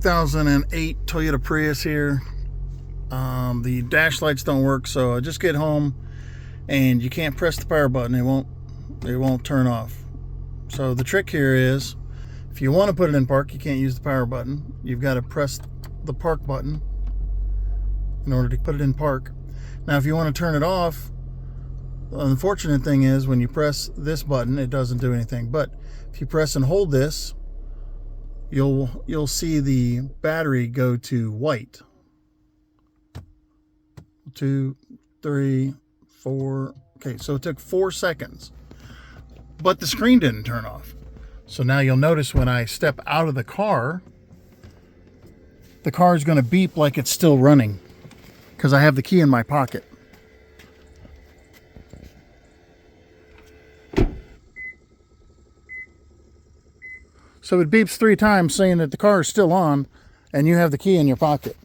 2008 Toyota Prius here. The dash lights don't work, so I just get home and you can't press the power button. It won't turn off. So the trick here is, if you want to put it in park, you can't use the power button. You've got to press the park button in order to put it in park. Now, if you want to turn it off, the unfortunate thing is when you press this button, it doesn't do anything. But if you press and hold this, you'll see the battery go to white. 2, 3, 4. Okay, so it took 4 seconds, but the screen didn't turn off. So now you'll notice when I step out of the car is going to beep like it's still running because I have the key in my pocket. So it beeps 3 times saying that the car is still on and you have the key in your pocket.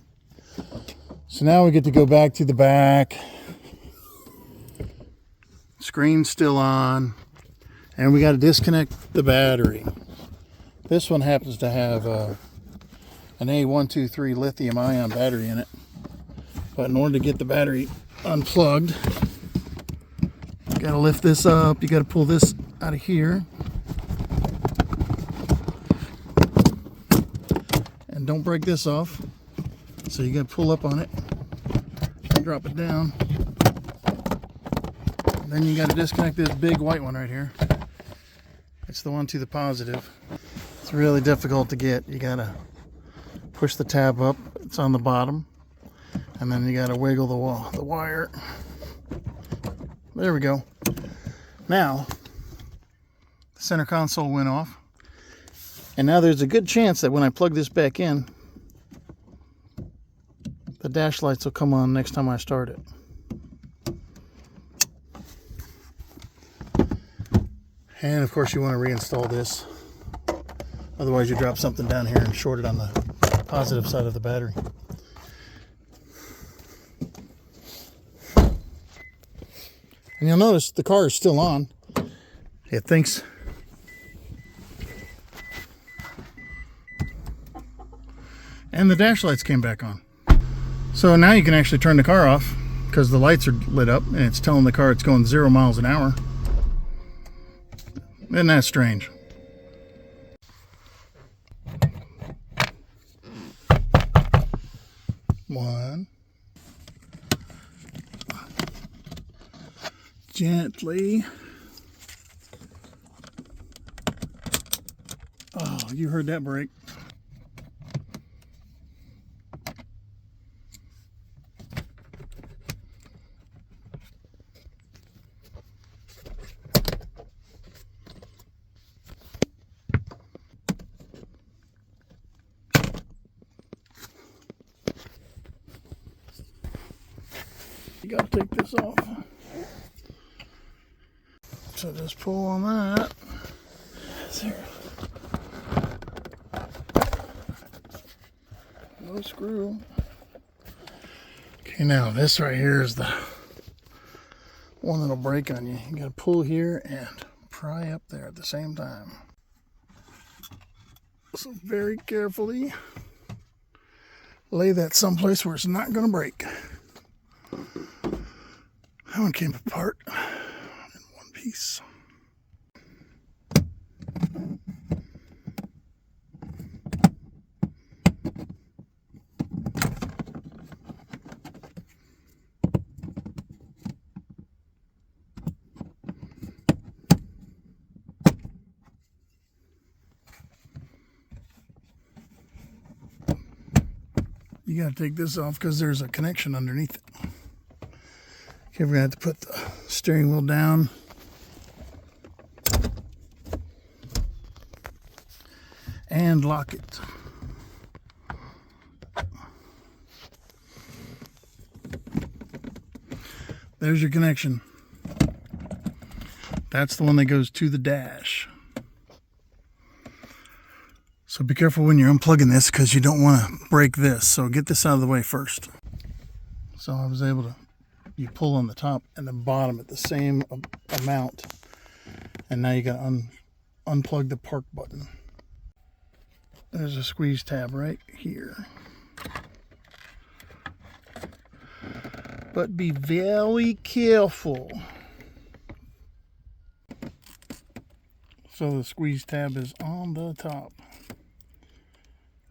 So now we get to go back to the back. Screen's still on. And we got to disconnect the battery. This one happens to have an A123 lithium ion battery in it. But in order to get the battery unplugged, you got to lift this up. You got to pull this out of here. And don't break this off. So you got to pull up on it and drop it down. And then you got to disconnect this big white one right here. It's the one to the positive. It's really difficult to get. You got to push the tab up. It's on the bottom. And then you got to wiggle the wire. There we go. Now, the center console went off. And now there's a good chance that when I plug this back in, the dash lights will come on next time I start it. And of course you want to reinstall this. Otherwise you drop something down here and short it on the positive side of the battery. And you'll notice the car is still on. It thinks. And the dash lights came back on. So now you can actually turn the car off because the lights are lit up and it's telling the car it's going 0 miles an hour. Isn't that strange? One. Gently. Oh, you heard that brake. You gotta take this off. So just pull on that. There. No screw. Okay, now this right here is the one that'll break on you. You gotta pull here and pry up there at the same time. So very carefully lay that someplace where it's not gonna break. That one came apart in one piece. You got to take this off because there's a connection underneath it. Okay, we're going to have to put the steering wheel down. And lock it. There's your connection. That's the one that goes to the dash. So be careful when you're unplugging this because you don't want to break this. So get this out of the way first. So I was able to, you pull on the top and the bottom at the same amount. And now you got to unplug the park button. There's a squeeze tab right here. But be very careful. So the squeeze tab is on the top.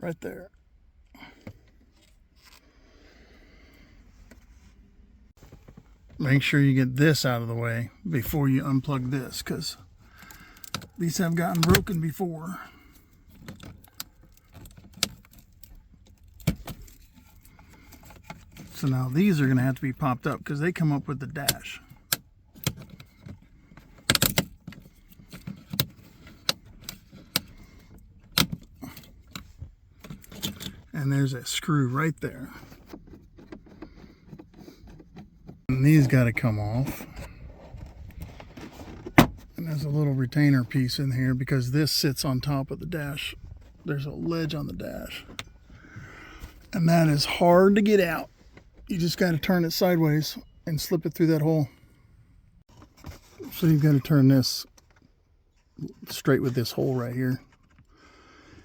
Right there. Make sure you get this out of the way before you unplug this, because these have gotten broken before. So now these are going to have to be popped up because they come up with the dash. And there's a screw right there. And these got to come off. And there's a little retainer piece in here because this sits on top of the dash. There's a ledge on the dash. And that is hard to get out. You just got to turn it sideways and slip it through that hole. So you've got to turn this straight with this hole right here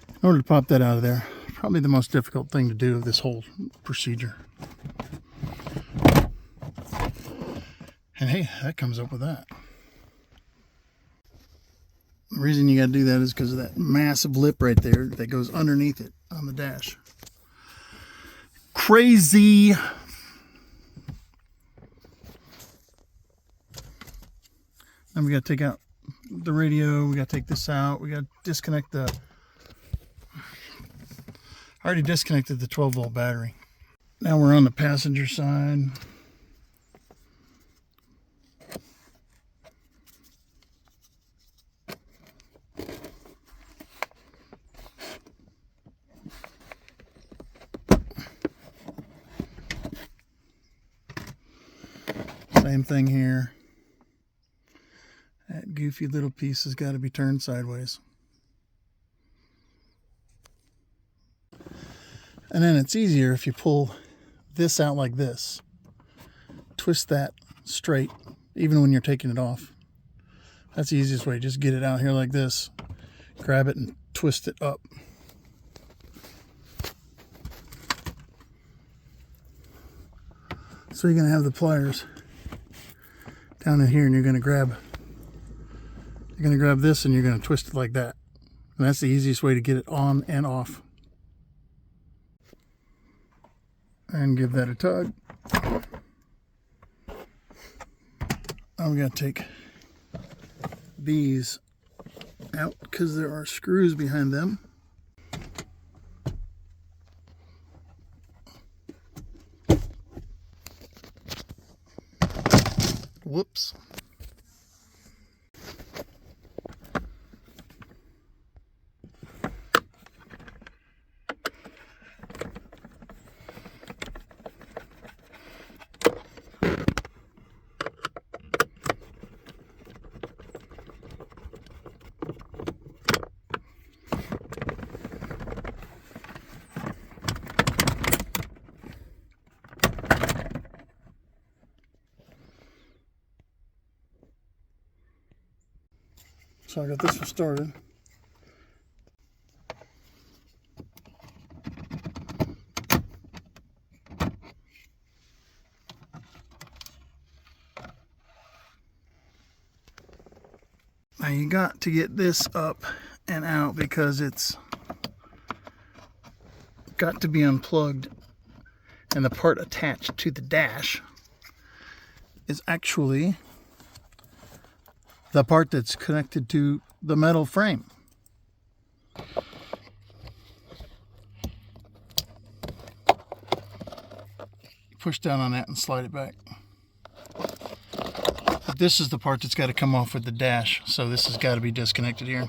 in order to pop that out of there. Probably the most difficult thing to do of this whole procedure. And hey, that comes up with that. The reason you got to do that is because of that massive lip right there that goes underneath it on the dash. Crazy. Then we got to take out the radio. We got to take this out. We got to disconnect the... I already disconnected the 12-volt battery. Now we're on the passenger side. Same thing here. That goofy little piece has got to be turned sideways. And then it's easier if you pull this out like this. Twist that straight, even when you're taking it off. That's the easiest way. Just get it out here like this. Grab it and twist it up. So you're going to have the pliers down in here, and you're going to grab this and you're going to twist it like that. And that's the easiest way to get it on and off. And give that a tug. Now we got to take these out because there are screws behind them. Whoops. So I got this one started. Now you got to get this up and out because it's got to be unplugged, and the part attached to the dash is actually the part that's connected to the metal frame. Push down on that and slide it back. But this is the part that's got to come off with the dash, so this has got to be disconnected here.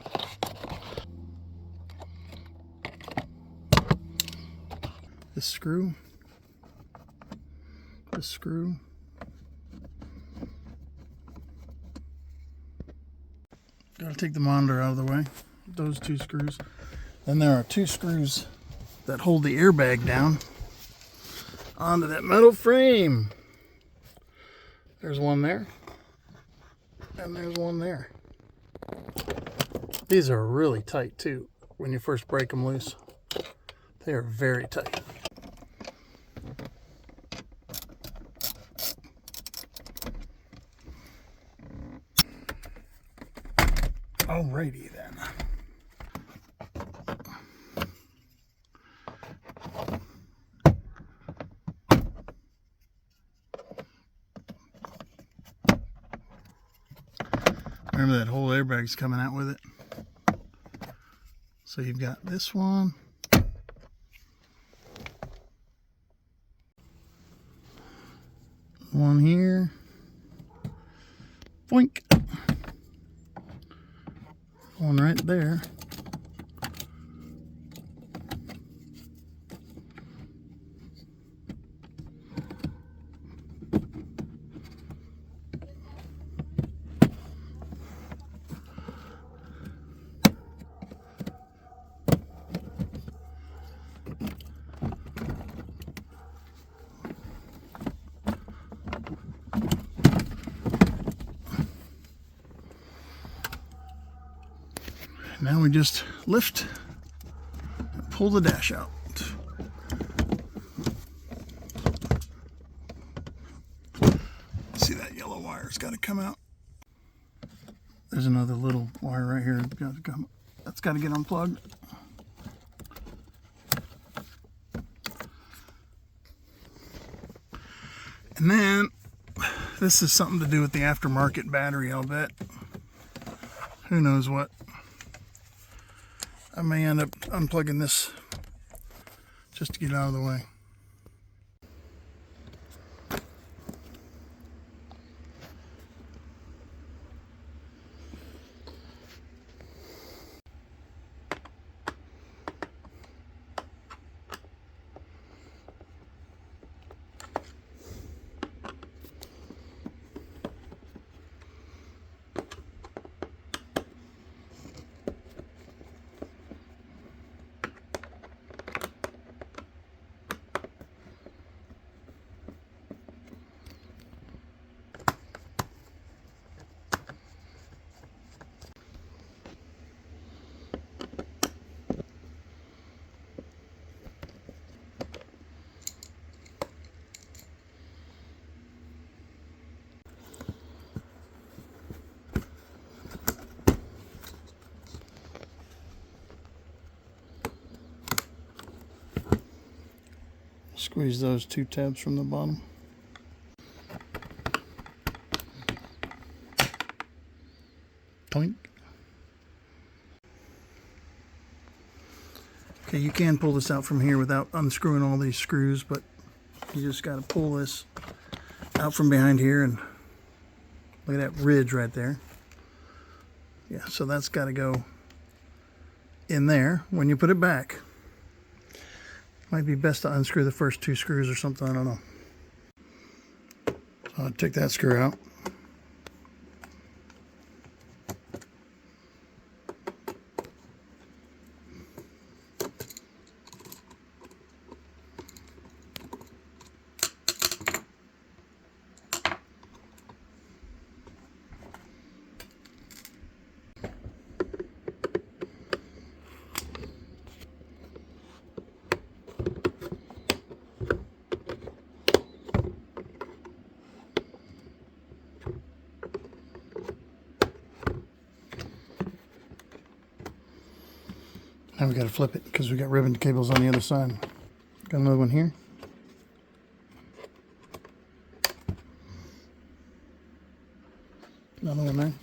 This screw. This screw. Got to take the monitor out of the way. Those two screws. Then there are two screws that hold the airbag down onto that metal frame. There's one there. And there's one there. These are really tight too. when you first break them loose. They are very tight. Alrighty then. Remember that whole airbag's coming out with it. So you've got this one. One here. Boink. One right there. Now we just lift and pull the dash out. See that yellow wire's got to come out. There's another little wire right here that's got to get unplugged. And then this is something to do with the aftermarket battery, I'll bet. Who knows what. I may end up unplugging this just to get it out of the way. Squeeze those two tabs from the bottom. Toink. Okay, you can pull this out from here without unscrewing all these screws, but you just got to pull this out from behind here, and look at that ridge right there. Yeah, so that's got to go in there when you put it back. Might be best to unscrew the first two screws or something, I don't know. So I'll take that screw out. Now we got to flip it because we got ribbon cables on the other side. Got another one here. Another one there.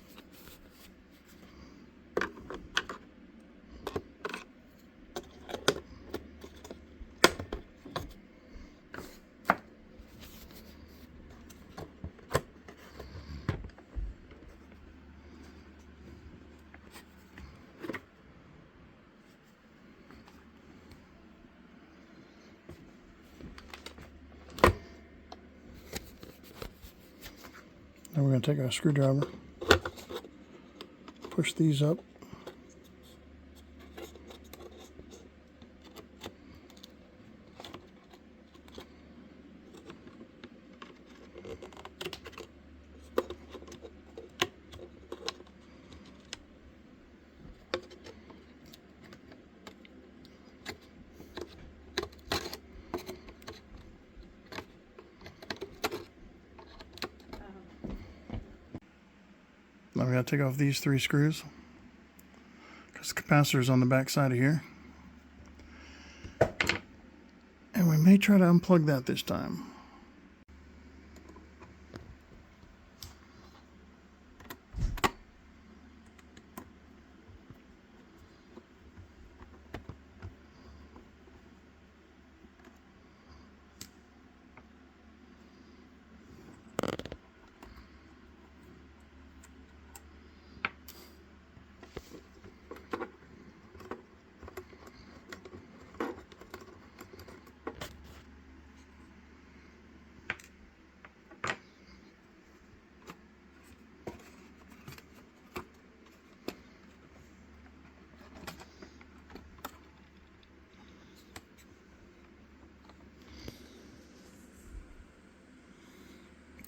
Now we're going to take our screwdriver, push these up. Now we got to take off these 3 screws because the capacitor is on the back side of here. And we may try to unplug that this time.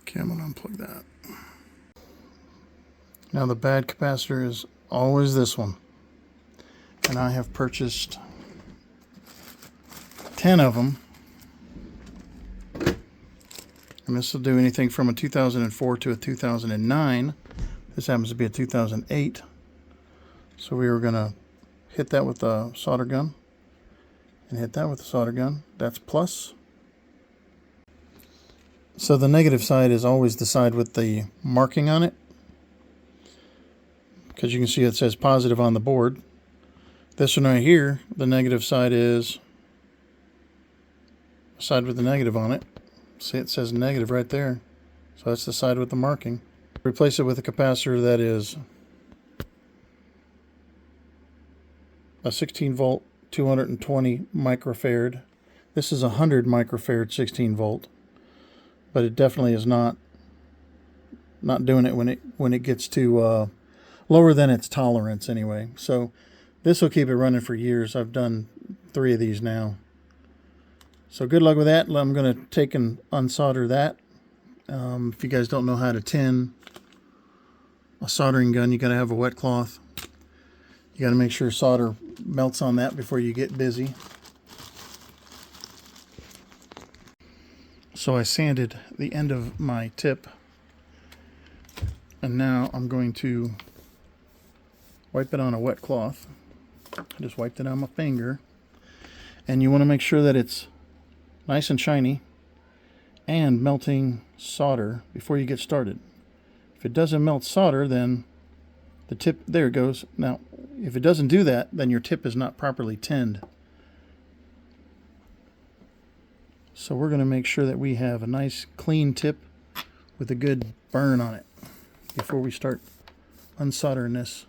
Okay, I'm going to unplug that. Now the bad capacitor is always this one. And I have purchased 10 of them. And this will do anything from a 2004 to a 2009. This happens to be a 2008. So we were going to hit that with a solder gun. And hit that with a solder gun. That's plus. So the negative side is always the side with the marking on it, because you can see it says positive on the board. This one right here, the negative side is the side with the negative on it. See, it says negative right there. So that's the side with the marking. Replace it with a capacitor that is a 16 volt 220 microfarad. This is a 100 microfarad 16 volt. But it definitely is not doing it when it gets to lower than its tolerance anyway. So this will keep it running for years. I've done 3 of these now. So good luck with that. I'm going to take and unsolder that. If you guys don't know how to tin a soldering gun, you got to have a wet cloth. You got to make sure solder melts on that before you get busy. So I sanded the end of my tip, and now I'm going to wipe it on a wet cloth. I just wiped it on my finger, and you want to make sure that it's nice and shiny and melting solder before you get started. If it doesn't melt solder, then the tip, there it goes. Now, if it doesn't do that, then your tip is not properly tinned. So we're going to make sure that we have a nice clean tip with a good burn on it before we start unsoldering this.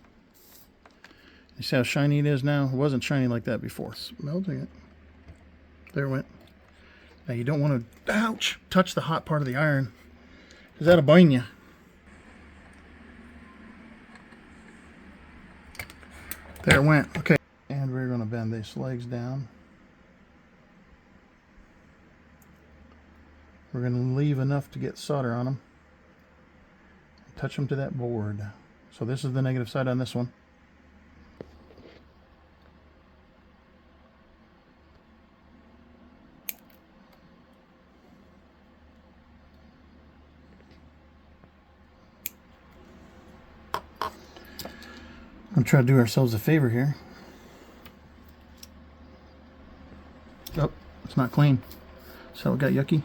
You see how shiny it is now? It wasn't shiny like that before. It's melting it. There it went. Now you don't want to, ouch, touch the hot part of the iron, because that'll burn you. There it went. Okay. And we're going to bend these legs down. We're going to leave enough to get solder on them. Touch them to that board. So this is the negative side on this one. I'm going to try to do ourselves a favor here. Oh, it's not clean. So it got yucky.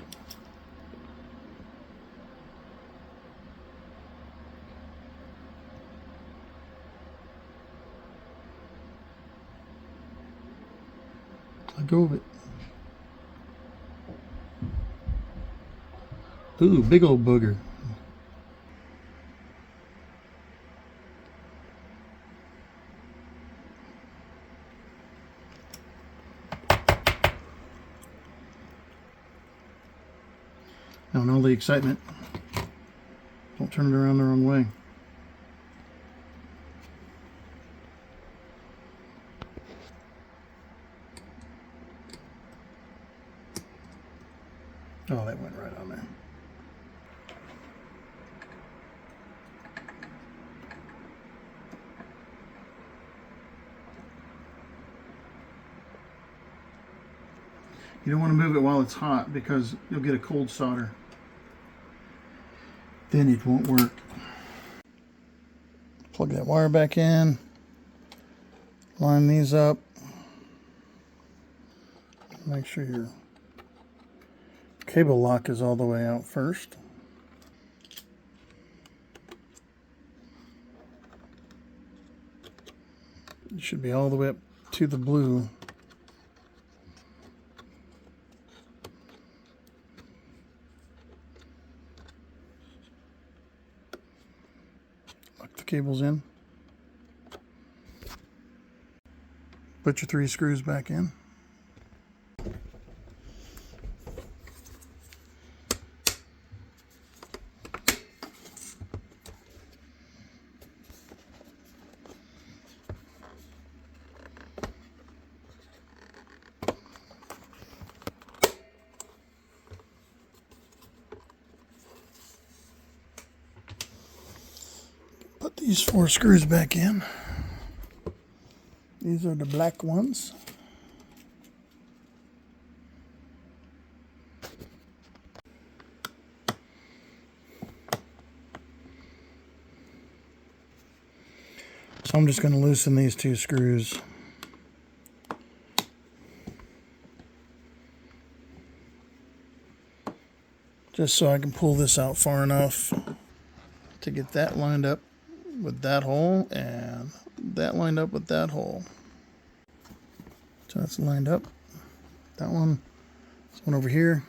Let go of it. Ooh, big old booger. Now, in all the excitement, don't turn it around the wrong way. Oh, that went right on there. You don't want to move it while it's hot because you'll get a cold solder. Then it won't work. Plug that wire back in. Line these up. Make sure your cable lock is all the way out first. It should be all the way up to the blue. Lock the cables in. Put your 3 screws back in. Put these 4 screws back in. These are the black ones. So I'm just going to loosen these 2 screws. Just so I can pull this out far enough to get that lined up with that hole and that lined up with that hole. So that's lined up. That one, this one over here.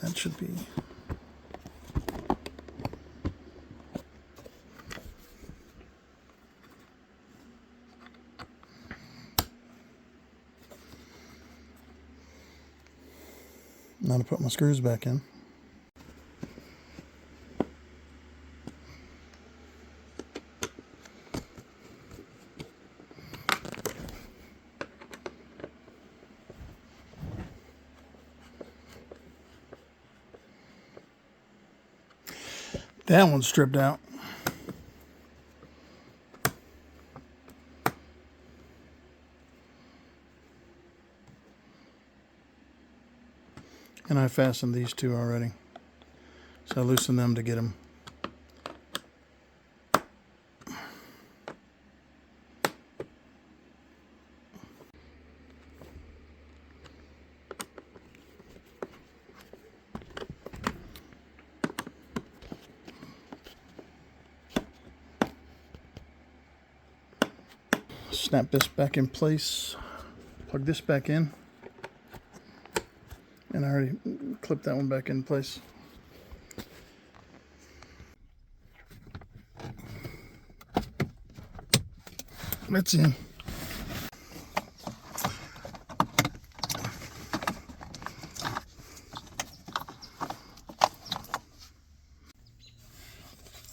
That should be. Now to put my screws back in. That one's stripped out. And I fastened these 2 already. So I loosened them to get them. Snap this back in place. Plug this back in. And I already clipped that one back in place. That's in.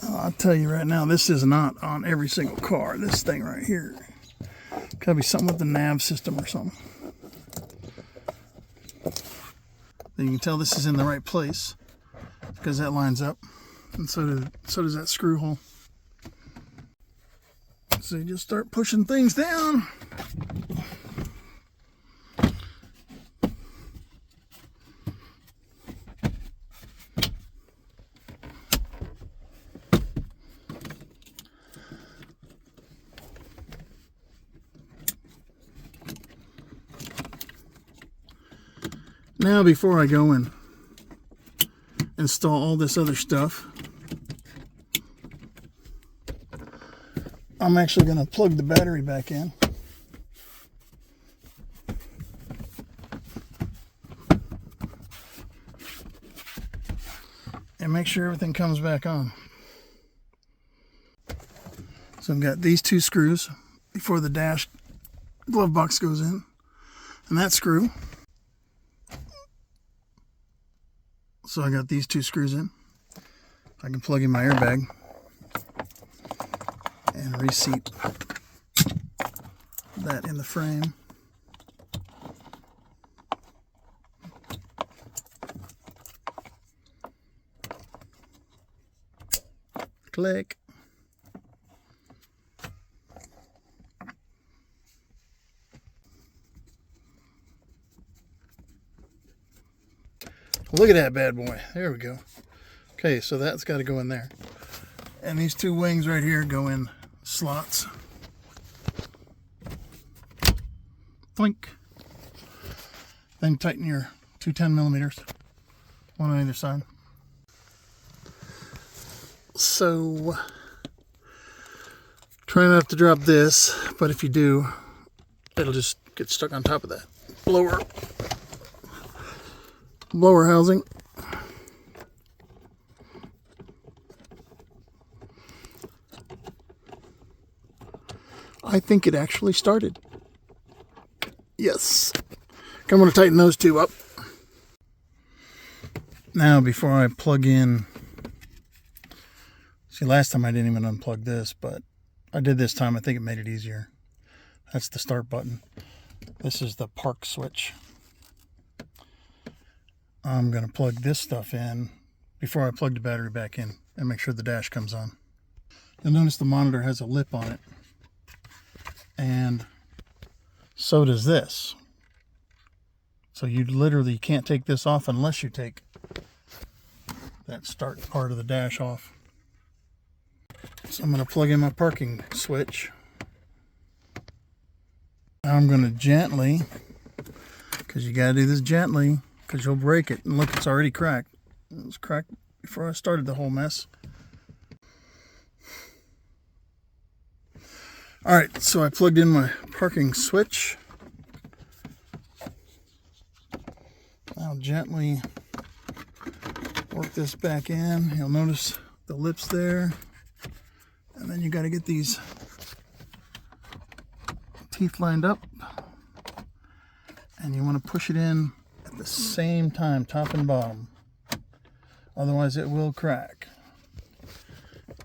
I'll tell you right now, this is not on every single car. This thing right here. Gotta be something with the nav system or something. Then you can tell this is in the right place because that lines up, and so does that screw hole. So you just start pushing things down. Now, before I go and install all this other stuff, I'm actually going to plug the battery back in. And make sure everything comes back on. So I've got these 2 screws before the dash glove box goes in. And that screw. So I got these 2 screws in. I can plug in my airbag and reseat that in the frame. Click. Look at that bad boy. There we go. Okay, so that's got to go in there. And these two wings right here go in slots. Blink. Then tighten your two 10mm, one on either side. So, try not to drop this, but if you do, it'll just get stuck on top of that blower housing. I think it actually started. Yes. I'm going to tighten those two up. Now, before I plug in, see, last time I didn't even unplug this, but I did this time. I think it made it easier. That's the start button. This is the park switch. I'm going to plug this stuff in before I plug the battery back in and make sure the dash comes on. You'll notice the monitor has a lip on it. And so does this. So you literally can't take this off unless you take that start part of the dash off. So I'm going to plug in my parking switch. I'm going to gently, because you got to do this gently, because you'll break it. And look, it's already cracked. It was cracked before I started the whole mess. Alright, so I plugged in my parking switch. I'll gently work this back in. You'll notice the lips there. And then you got to get these teeth lined up. And you want to push it in at the same time, top and bottom. Otherwise it will crack.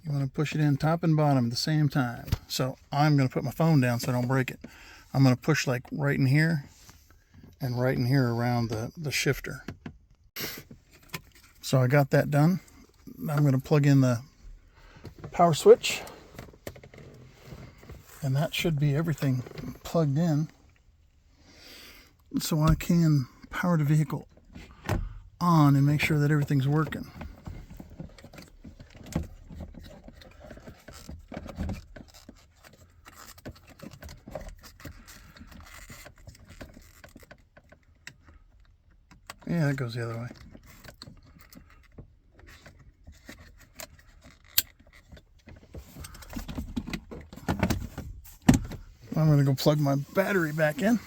You want to push it in top and bottom at the same time. So I'm going to put my phone down so I don't break it. I'm going to push like right in here and right in here around the shifter. So I got that done. Now I'm going to plug in the power switch. And that should be everything plugged in. So I can power the vehicle on and make sure that everything's working. Yeah, that goes the other way. I'm going to go plug my battery back in.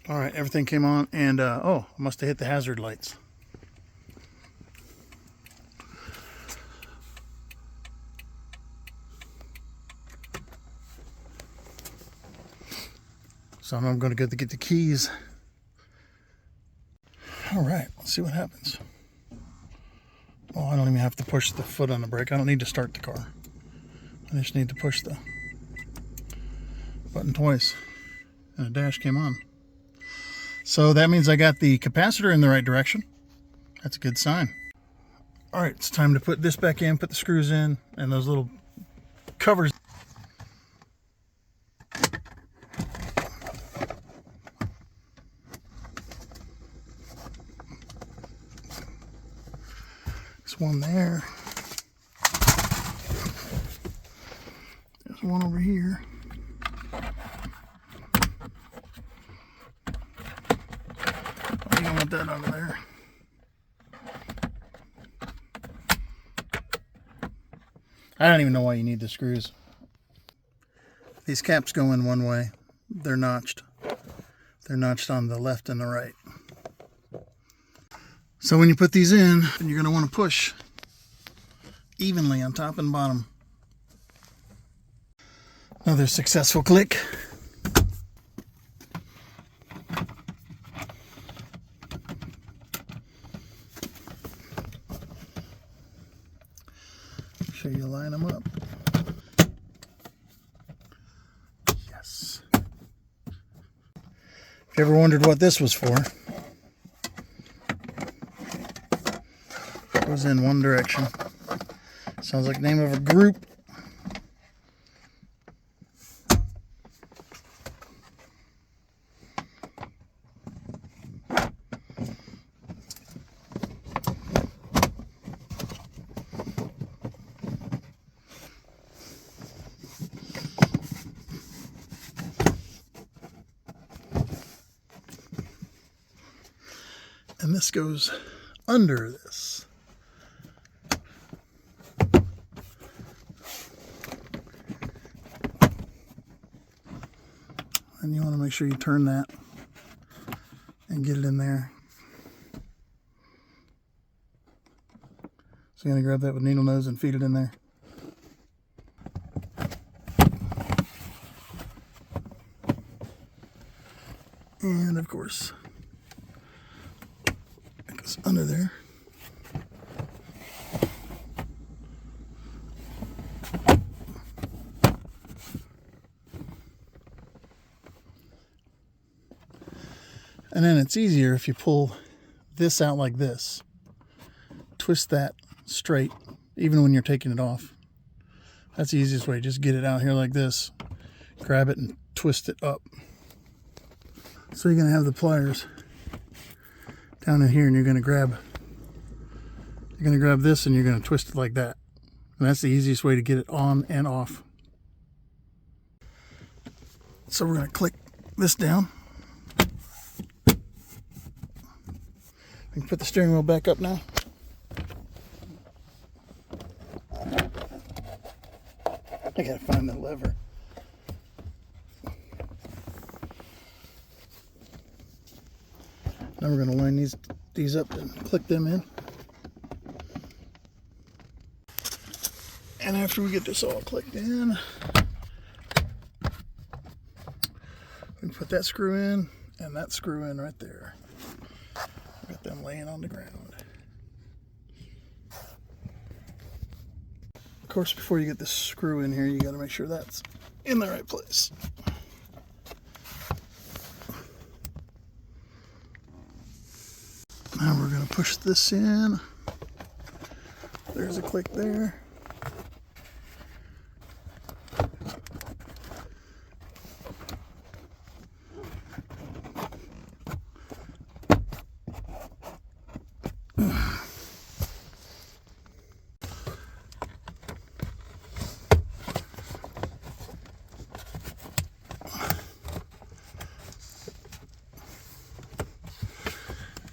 All right, everything came on, and oh, I must have hit the hazard lights. So I'm going to go to get the keys. All right, let's see what happens. Oh, I don't even have to push the foot on the brake. I don't need to start the car. I just need to push the button twice, and the dash came on. So that means I got the capacitor in the right direction. That's a good sign. All right, it's time to put this back in, put the screws in, and those little covers. There's one there. There's one over here. You don't want that under there. I don't even know why you need the screws. These caps go in one way. They're notched. They're notched on the left and the right. So when you put these in, you're going to want to push evenly on top and bottom. Another successful click. Make sure you line them up. Yes. If you ever wondered what this was for, it goes in one direction. Sounds like the name of a group. this goes under this. And you want to make sure you turn that and get it in there. So you're going to grab that with needle nose and feed it in there. And of course, it goes under there. And then it's easier if you pull this out like this. Twist that straight, even when you're taking it off. That's the easiest way. Just get it out here like this. Grab it and twist it up. So you're going to have the pliers down in here, and you're going to grab this and you're going to twist it like that. And that's the easiest way to get it on and off. So we're going to click this down. We can put the steering wheel back up now. I gotta find the lever. Now we're gonna line these up and click them in. And after we get this all clicked in, we can put that screw in and that screw in right there. Got them laying on the ground. Of course, before you get this screw in here, you got to make sure that's in the right place. Now we're going to push this in. There's a click there.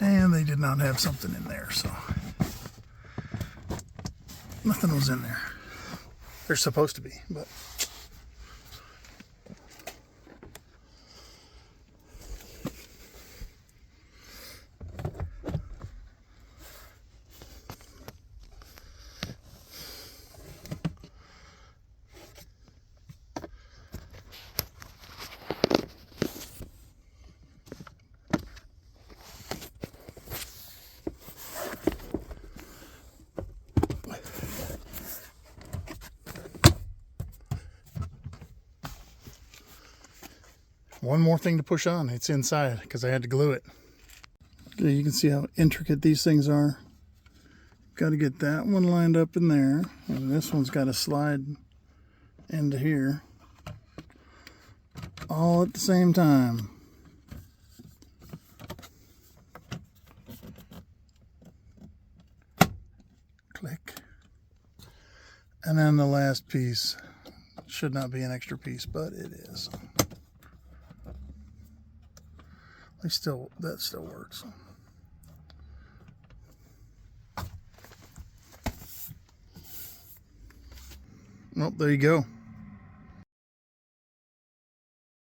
And they did not have something in there, so nothing was in there. They're supposed to be, but one more thing to push on. It's inside because I had to glue it. Okay, you can see how intricate these things are. Got to get that one lined up in there, and this one's got to slide into here all at the same time. Click. And then the last piece should not be an extra piece, but it is. That still works. Well, there you go.